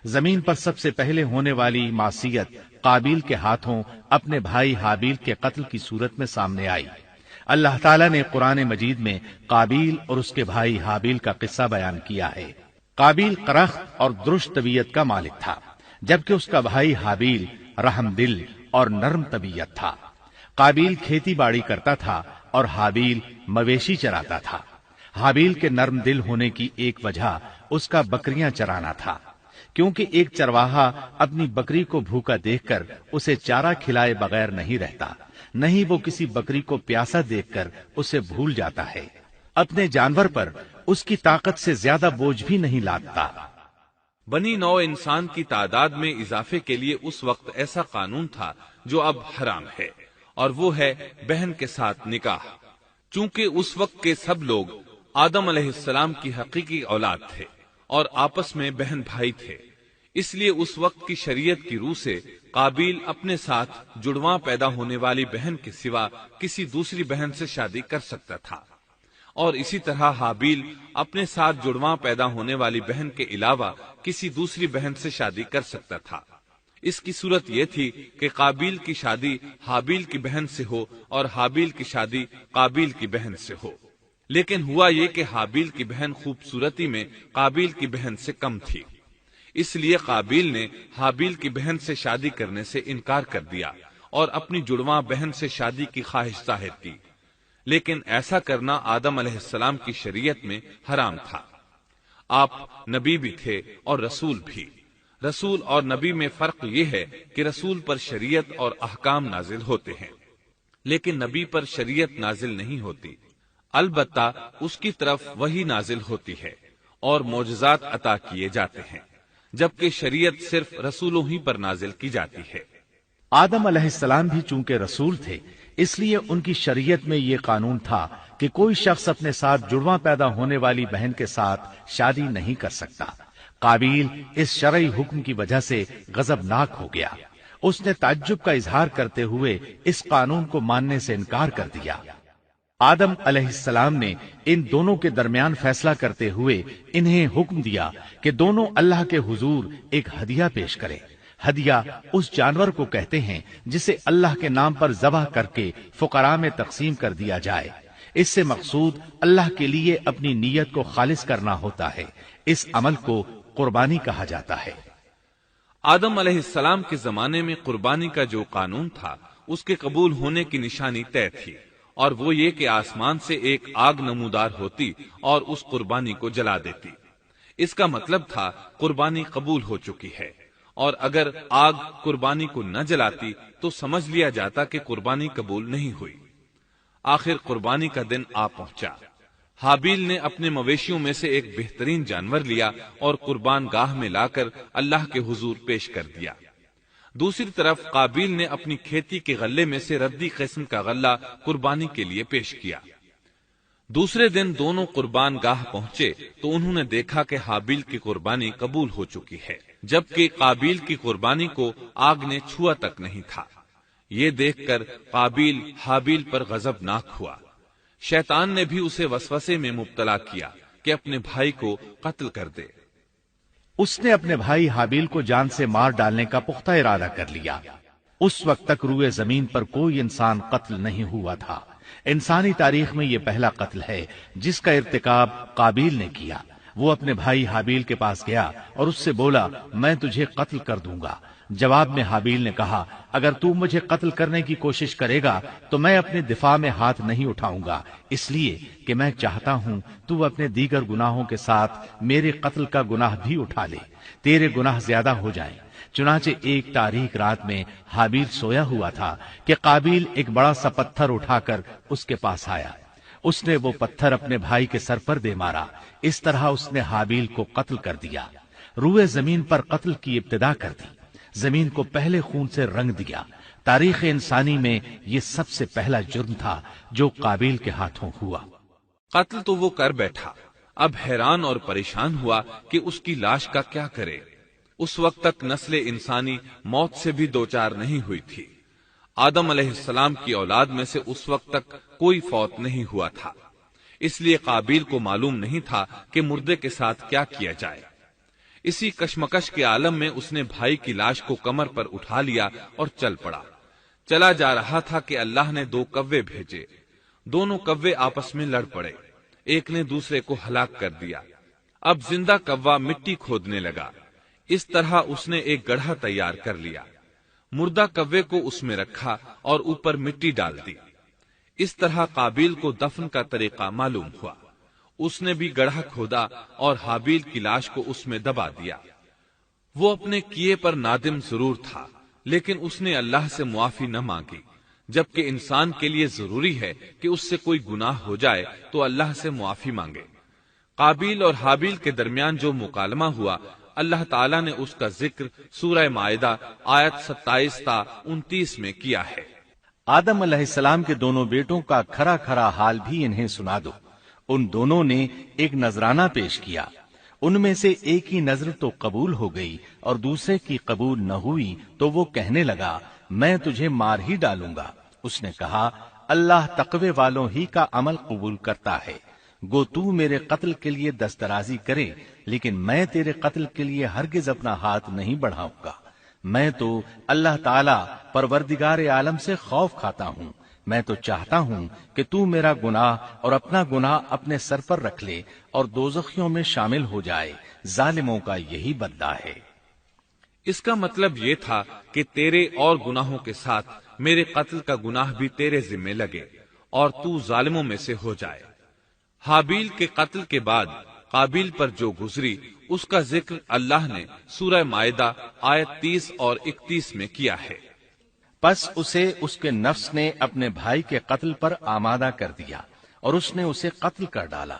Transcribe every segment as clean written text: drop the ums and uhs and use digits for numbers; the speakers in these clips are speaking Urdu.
زمین پر سب سے پہلے ہونے والی معصیت قابیل کے ہاتھوں اپنے بھائی حابیل کے قتل کی صورت میں سامنے آئی۔ اللہ تعالیٰ نے قرآن مجید میں قابیل اور اس کے بھائی حابیل کا قصہ بیان کیا ہے۔ قابیل قرخت اور درشت طبیعت کا مالک تھا، جبکہ اس کا بھائی حابیل رحم دل اور نرم طبیعت تھا۔ قابیل کھیتی باڑی کرتا تھا اور حابیل مویشی چراتا تھا۔ حابیل کے نرم دل ہونے کی ایک وجہ اس کا بکریاں چرانا تھا، کیونکہ ایک چرواہا اپنی بکری کو بھوکا دیکھ کر اسے چارہ کھلائے بغیر نہیں رہتا، نہیں وہ کسی بکری کو پیاسا دیکھ کر اسے بھول جاتا ہے۔ اپنے جانور پر اس کی طاقت سے زیادہ بوجھ بھی نہیں لادتا۔ بنی نوع انسان کی تعداد میں اضافے کے لیے اس وقت ایسا قانون تھا جو اب حرام ہے، اور وہ ہے بہن کے ساتھ نکاح۔ چونکہ اس وقت کے سب لوگ آدم علیہ السلام کی حقیقی اولاد تھے اور آپس میں بہن بھائی تھے، اس لیے اس وقت کی شریعت کی روح سے قابیل اپنے ساتھ جڑواں پیدا ہونے والی بہن کے سوا کسی دوسری بہن سے شادی کر سکتا تھا، اور اسی طرح حابیل اپنے ساتھ جڑواں پیدا ہونے والی بہن کے علاوہ کسی دوسری بہن سے شادی کر سکتا تھا۔ اس کی صورت یہ تھی کہ قابیل کی شادی حابیل کی بہن سے ہو اور حابیل کی شادی قابیل کی بہن سے ہو، لیکن ہوا یہ کہ حابیل کی بہن خوبصورتی میں قابیل کی بہن سے کم تھی، اس لیے قابیل نے حابیل کی بہن سے شادی کرنے سے انکار کر دیا اور اپنی جڑواں بہن سے شادی کی خواہش ظاہر کی، لیکن ایسا کرنا آدم علیہ السلام کی شریعت میں حرام تھا۔ آپ نبی بھی تھے اور رسول بھی۔ رسول اور نبی میں فرق یہ ہے کہ رسول پر شریعت اور احکام نازل ہوتے ہیں، لیکن نبی پر شریعت نازل نہیں ہوتی، البتہ اس کی طرف وحی نازل ہوتی ہے اور معجزات عطا کیے جاتے ہیں، جبکہ شریعت صرف رسولوں ہی پر نازل کی جاتی ہے۔ آدم علیہ السلام بھی چونکہ رسول تھے، اس لیے ان کی شریعت میں یہ قانون تھا کہ کوئی شخص اپنے ساتھ جڑواں پیدا ہونے والی بہن کے ساتھ شادی نہیں کر سکتا۔ قابیل اس شرعی حکم کی وجہ سے غضبناک ہو گیا۔ اس نے تعجب کا اظہار کرتے ہوئے اس قانون کو ماننے سے انکار کر دیا۔ آدم علیہ السلام نے ان دونوں کے درمیان فیصلہ کرتے ہوئے انہیں حکم دیا کہ دونوں اللہ کے حضور ایک ہدیہ پیش کریں۔ ہدیہ اس جانور کو کہتے ہیں جسے اللہ کے نام پر ذبح کر کے فقراء میں تقسیم کر دیا جائے۔ اس سے مقصود اللہ کے لیے اپنی نیت کو خالص کرنا ہوتا ہے۔ اس عمل کو قربانی کہا جاتا ہے۔ آدم علیہ السلام کے زمانے میں قربانی کا جو قانون تھا اس کے قبول ہونے کی نشانی طے تھی، اور وہ یہ کہ آسمان سے ایک آگ نمودار ہوتی اور اس قربانی کو جلا دیتی۔ اس کا مطلب تھا قربانی قبول ہو چکی ہے، اور اگر آگ قربانی کو نہ جلاتی تو سمجھ لیا جاتا کہ قربانی قبول نہیں ہوئی۔ آخر قربانی کا دن آ پہنچا۔ حابیل نے اپنے مویشیوں میں سے ایک بہترین جانور لیا اور قربان گاہ میں لا کر اللہ کے حضور پیش کر دیا۔ دوسری طرف قابیل نے اپنی کھیتی کے غلے میں سے ردی قسم کا غلہ قربانی کے لیے پیش کیا۔ دوسرے دن دونوں قربان گاہ پہنچے تو انہوں نے دیکھا کہ حابیل کی قربانی قبول ہو چکی ہے، جبکہ قابیل کی قربانی کو آگ نے چھوا تک نہیں تھا۔ یہ دیکھ کر قابیل حابیل پر غضبناک ہوا۔ شیطان نے بھی اسے وسوسے میں مبتلا کیا کہ اپنے بھائی کو قتل کر دے۔ اس نے اپنے بھائی حابیل کو جان سے مار ڈالنے کا پختہ ارادہ کر لیا۔ اس وقت تک روئے زمین پر کوئی انسان قتل نہیں ہوا تھا۔ انسانی تاریخ میں یہ پہلا قتل ہے جس کا ارتکاب قابیل نے کیا۔ وہ اپنے بھائی حابیل کے پاس گیا اور اس سے بولا، میں تجھے قتل کر دوں گا۔ جواب میں حابیل نے کہا، اگر تو مجھے قتل کرنے کی کوشش کرے گا تو میں اپنے دفاع میں ہاتھ نہیں اٹھاؤں گا، اس لیے کہ میں چاہتا ہوں تو اپنے دیگر گناہوں کے ساتھ میرے قتل کا گناہ بھی اٹھا لے، تیرے گناہ زیادہ ہو جائیں۔ چنانچہ ایک تاریک رات میں حابیل سویا ہوا تھا کہ قابیل ایک بڑا سا پتھر اٹھا کر اس کے پاس آیا۔ اس نے وہ پتھر اپنے بھائی کے سر پر دے مارا۔ اس طرح اس نے حابیل کو قتل کر دیا۔ روئے زمین پر قتل کی ابتدا کر دی، زمین کو پہلے خون سے رنگ دیا۔ تاریخ انسانی میں یہ سب سے پہلا جرم تھا جو قابیل کے ہاتھوں ہوا۔ قتل تو وہ کر بیٹھا، اب حیران اور پریشان ہوا کہ اس کی لاش کا کیا کرے۔ اس وقت تک نسل انسانی موت سے بھی دوچار نہیں ہوئی تھی۔ آدم علیہ السلام کی اولاد میں سے اس وقت تک کوئی فوت نہیں ہوا تھا، اس لیے قابیل کو معلوم نہیں تھا کہ مردے کے ساتھ کیا کیا جائے۔ اسی کشمکش کے عالم میں اس نے بھائی کی لاش کو کمر پر اٹھا لیا اور چل پڑا۔ چلا جا رہا تھا کہ اللہ نے 2 کوے بھیجے۔ دونوں کوے آپس میں لڑ پڑے، ایک نے دوسرے کو ہلاک کر دیا۔ اب زندہ کوا مٹی کھودنے لگا۔ اس طرح اس نے ایک گڑھا تیار کر لیا، مردہ کوے کو اس میں رکھا اور اوپر مٹی ڈال دی۔ اس طرح قابیل کو دفن کا طریقہ معلوم ہوا۔ اس نے بھی گڑھا کھودا اور حابیل کی لاش کو اس میں دبا دیا۔ وہ اپنے کیے پر نادم ضرور تھا، لیکن اس نے اللہ سے معافی نہ مانگی، جبکہ انسان کے لیے ضروری ہے کہ اس سے کوئی گناہ ہو جائے تو اللہ سے معافی مانگے۔ قابیل اور حابیل کے درمیان جو مکالمہ ہوا، اللہ تعالیٰ نے اس کا ذکر سورہ مائدہ آیت 27 تا 29 میں کیا ہے۔ آدم علیہ السلام کے دونوں بیٹوں کا کھرا کھرا حال بھی انہیں سنا دو۔ ان دونوں نے ایک نذرانہ پیش کیا، ان میں سے ایک کی نذر تو قبول ہو گئی اور دوسرے کی قبول نہ ہوئی، تو وہ کہنے لگا میں تجھے مار ہی ڈالوں گا۔ اس نے کہا اللہ تقوی والوں ہی کا عمل قبول کرتا ہے، گو تو میرے قتل کے لیے دسترازی کرے، لیکن میں تیرے قتل کے لیے ہرگز اپنا ہاتھ نہیں بڑھاؤں گا۔ میں تو اللہ تعالی پروردگار عالم سے خوف کھاتا ہوں، میں تو چاہتا ہوں کہ تو میرا گناہ اور اپنا گناہ اپنے سر پر رکھ لے اور دوزخیوں میں شامل ہو جائے، ظالموں کا یہی بدلہ ہے۔ اس کا مطلب یہ تھا کہ تیرے اور گناہوں کے ساتھ میرے قتل کا گناہ بھی تیرے ذمہ لگے اور تو ظالموں میں سے ہو جائے۔ حابیل کے قتل کے بعد قابیل پر جو گزری اس کا ذکر اللہ نے سورہ مائدہ آیت 30 اور 31 میں کیا ہے۔ پس اسے اس کے نفس نے اپنے بھائی کے قتل پر آمادہ کر دیا اور اس نے اسے قتل کر ڈالا،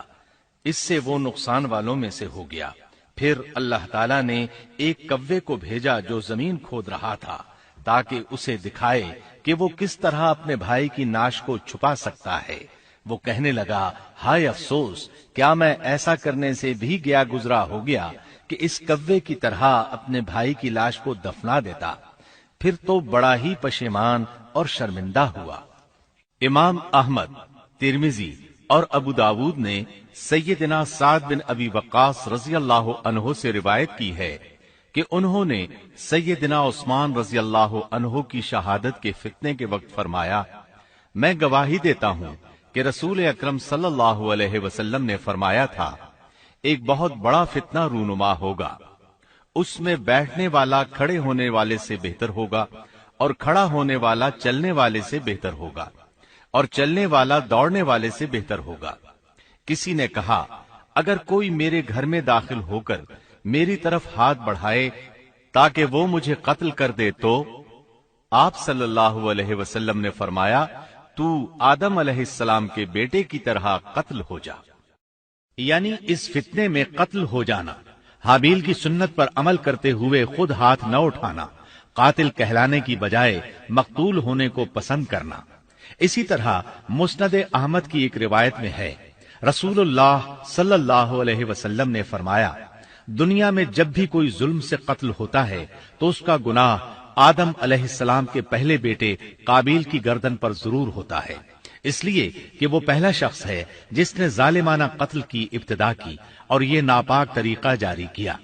اس سے وہ نقصان والوں میں سے ہو گیا۔ پھر اللہ تعالیٰ نے ایک کوے کو بھیجا جو زمین کھود رہا تھا، تاکہ اسے دکھائے کہ وہ کس طرح اپنے بھائی کی ناش کو چھپا سکتا ہے۔ وہ کہنے لگا ہائے افسوس، کیا میں ایسا کرنے سے بھی گیا گزرا ہو گیا کہ اس کوے کی طرح اپنے بھائی کی لاش کو دفنا دیتا، پھر تو بڑا ہی پشیمان اور شرمندہ ہوا۔ امام احمد، ترمذی اور ابو داود نے سیدنا سعد بن ابی وقاص رضی اللہ عنہ سے روایت کی ہے کہ انہوں نے سیدنا عثمان رضی اللہ عنہ کی شہادت کے فتنے کے وقت فرمایا، میں گواہی دیتا ہوں کہ رسول اکرم صلی اللہ علیہ وسلم نے فرمایا تھا، ایک بہت بڑا فتنہ رونما ہوگا، اس میں بیٹھنے والا کھڑے ہونے والے سے بہتر ہوگا اور کھڑا ہونے والا چلنے والے سے بہتر ہوگا اور چلنے والا دوڑنے والے سے بہتر ہوگا۔ کسی نے کہا اگر کوئی میرے گھر میں داخل ہو کر میری طرف ہاتھ بڑھائے تاکہ وہ مجھے قتل کر دے تو آپ صلی اللہ علیہ وسلم نے فرمایا تو آدم علیہ السلام کے بیٹے کی طرح قتل ہو جا، یعنی اس فتنے میں قتل ہو جانا، حابیل کی سنت پر عمل کرتے ہوئے خود ہاتھ نہ اٹھانا، قاتل کہلانے کی بجائے مقتول ہونے کو پسند کرنا۔ اسی طرح مسند احمد کی ایک روایت میں ہے، رسول اللہ صلی اللہ علیہ وسلم نے فرمایا، دنیا میں جب بھی کوئی ظلم سے قتل ہوتا ہے تو اس کا گناہ آدم علیہ السلام کے پہلے بیٹے قابیل کی گردن پر ضرور ہوتا ہے، اس لیے کہ وہ پہلا شخص ہے جس نے ظالمانہ قتل کی ابتدا کی اور یہ ناپاک طریقہ جاری کیا۔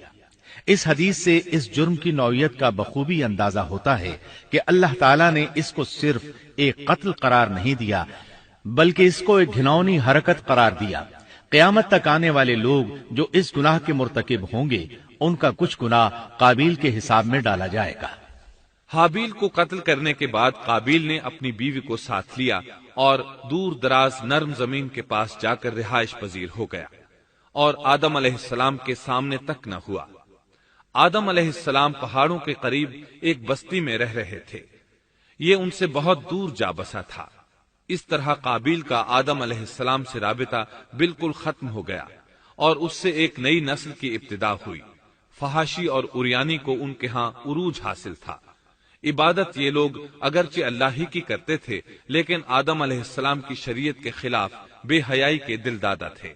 اس حدیث سے اس جرم کی نوعیت کا بخوبی اندازہ ہوتا ہے کہ اللہ تعالیٰ نے اس کو صرف ایک قتل قرار نہیں دیا بلکہ اس کو ایک گھناؤنی حرکت قرار دیا۔ قیامت تک آنے والے لوگ جو اس گناہ کے مرتکب ہوں گے ان کا کچھ گناہ قابیل کے حساب میں ڈالا جائے گا۔ حابیل کو قتل کرنے کے بعد قابیل نے اپنی بیوی کو ساتھ لیا اور دور دراز نرم زمین کے پاس جا کر رہائش پذیر ہو گیا اور آدم علیہ السلام کے سامنے تک نہ ہوا۔ آدم علیہ السلام پہاڑوں کے قریب ایک بستی میں رہ رہے تھے، یہ ان سے بہت دور جا بسا تھا۔ اس طرح قابیل کا آدم علیہ السلام سے رابطہ بالکل ختم ہو گیا اور اس سے ایک نئی نسل کی ابتدا ہوئی۔ فحاشی اور اریانی کو ان کے ہاں عروج حاصل تھا۔ عبادت یہ لوگ اگرچہ اللہ ہی کی کرتے تھے لیکن آدم علیہ السلام کی شریعت کے خلاف بے حیائی کے دل دادا تھے۔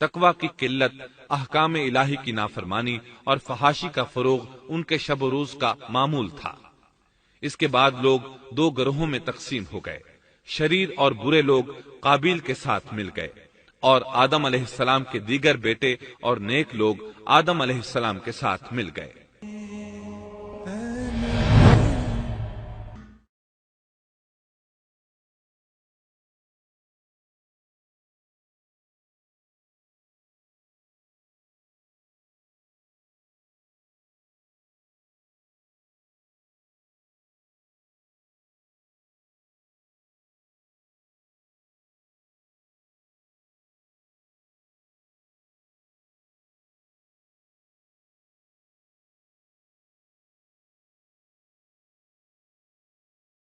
تقوی کی قلت، احکام الہی کی نافرمانی اور فحاشی کا فروغ ان کے شب و روز کا معمول تھا۔ اس کے بعد لوگ دو گروہوں میں تقسیم ہو گئے، شریر اور برے لوگ قابیل کے ساتھ مل گئے اور آدم علیہ السلام کے دیگر بیٹے اور نیک لوگ آدم علیہ السلام کے ساتھ مل گئے۔